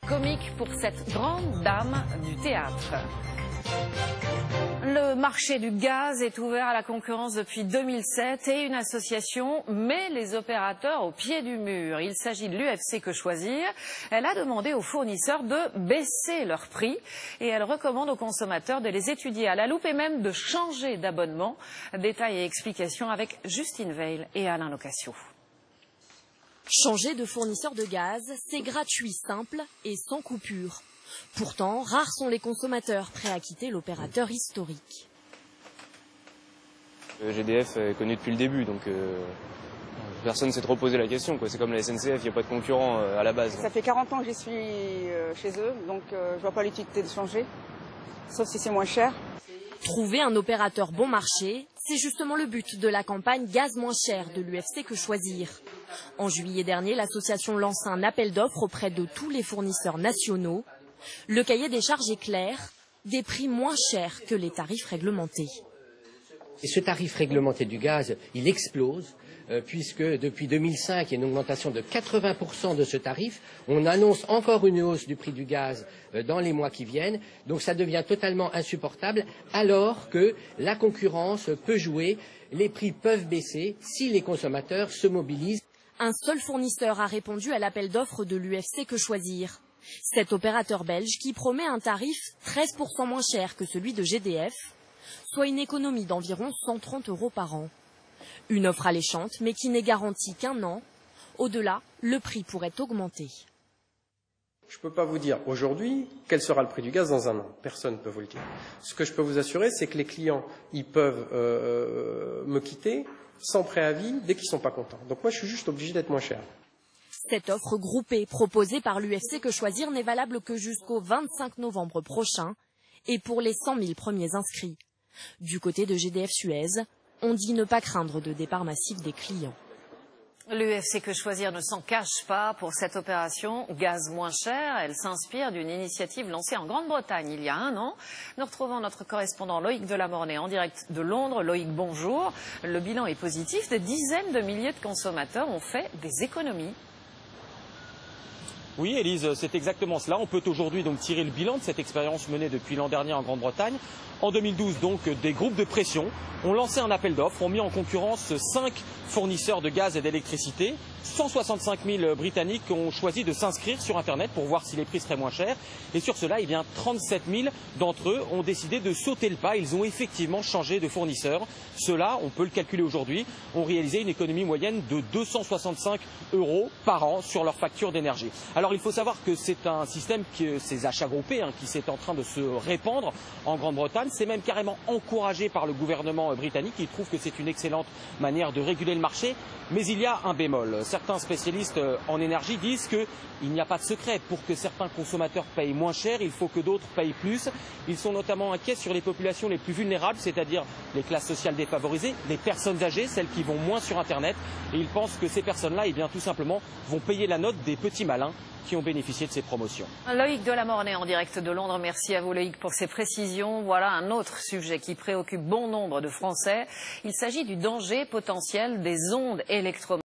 Comique pour cette grande dame du théâtre. Le marché du gaz est ouvert à la concurrence depuis 2007 et une association met les opérateurs au pied du mur. Il s'agit de l'UFC Que Choisir. Elle a demandé aux fournisseurs de baisser leurs prix et elle recommande aux consommateurs de les étudier à la loupe et même de changer d'abonnement. Détails et explications avec Justine Veil et Alain Locassio. Changer de fournisseur de gaz, c'est gratuit, simple et sans coupure. Pourtant, rares sont les consommateurs prêts à quitter l'opérateur historique. GDF est connu depuis le début, donc personne ne s'est trop posé la question. C'est comme la SNCF, il n'y a pas de concurrent à la base. Ça fait 40 ans que j'y suis chez eux, donc je vois pas l'utilité de changer, sauf si c'est moins cher. Trouver un opérateur bon marché, c'est justement le but de la campagne Gaz moins cher de l'UFC Que Choisir. En juillet dernier, l'association lance un appel d'offres auprès de tous les fournisseurs nationaux. Le cahier des charges est clair, des prix moins chers que les tarifs réglementés. Et ce tarif réglementé du gaz, il explose, puisque depuis 2005, il y a une augmentation de 80% de ce tarif. On annonce encore une hausse du prix du gaz dans les mois qui viennent. Donc ça devient totalement insupportable, alors que la concurrence peut jouer, les prix peuvent baisser si les consommateurs se mobilisent. Un seul fournisseur a répondu à l'appel d'offres de l'UFC Que Choisir. Cet opérateur belge qui promet un tarif 13% moins cher que celui de GDF, soit une économie d'environ 130 € par an. Une offre alléchante, mais qui n'est garantie qu'un an. Au-delà, le prix pourrait augmenter. Je ne peux pas vous dire aujourd'hui quel sera le prix du gaz dans un an. Personne ne peut vous le dire. Ce que je peux vous assurer, c'est que les clients, ils peuvent me quitter sans préavis dès qu'ils ne sont pas contents. Donc moi, je suis juste obligé d'être moins cher. Cette offre groupée proposée par l'UFC Que Choisir n'est valable que jusqu'au 25 novembre prochain et pour les 100 000 premiers inscrits. Du côté de GDF Suez, on dit ne pas craindre de départ massif des clients. L'UFC Que Choisir ne s'en cache pas pour cette opération Gaz moins cher. Elle s'inspire d'une initiative lancée en Grande-Bretagne il y a un an. Nous retrouvons notre correspondant Loïc Delamornay en direct de Londres. Loïc, bonjour. Le bilan est positif. Des dizaines de milliers de consommateurs ont fait des économies. Oui, Élise, c'est exactement cela. On peut aujourd'hui donc tirer le bilan de cette expérience menée depuis l'an dernier en Grande-Bretagne. En 2012, donc, des groupes de pression ont lancé un appel d'offres, ont mis en concurrence 5 fournisseurs de gaz et d'électricité. 165 000 Britanniques ont choisi de s'inscrire sur Internet pour voir si les prix seraient moins chers. Et sur cela, 37 000 d'entre eux ont décidé de sauter le pas. Ils ont effectivement changé de fournisseur. Ceux-là, on peut le calculer aujourd'hui, ont réalisé une économie moyenne de 265 € par an sur leur facture d'énergie. Alors il faut savoir que c'est un système, ces achats groupés, qui s'est en train de se répandre en Grande-Bretagne. C'est même carrément encouragé par le gouvernement britannique. Il trouve que c'est une excellente manière de réguler le marché. Mais il y a un bémol. Certains spécialistes en énergie disent qu'il n'y a pas de secret. Pour que certains consommateurs payent moins cher, il faut que d'autres payent plus. Ils sont notamment inquiets sur les populations les plus vulnérables, c'est-à-dire les classes sociales défavorisées, les personnes âgées, celles qui vont moins sur Internet. Et ils pensent que ces personnes-là, tout simplement, vont payer la note des petits malins qui ont bénéficié de ces promotions. Loïc Delamornay en direct de Londres. Merci à vous Loïc pour ces précisions. Voilà un autre sujet qui préoccupe bon nombre de Français. Il s'agit du danger potentiel des ondes électromagnétiques.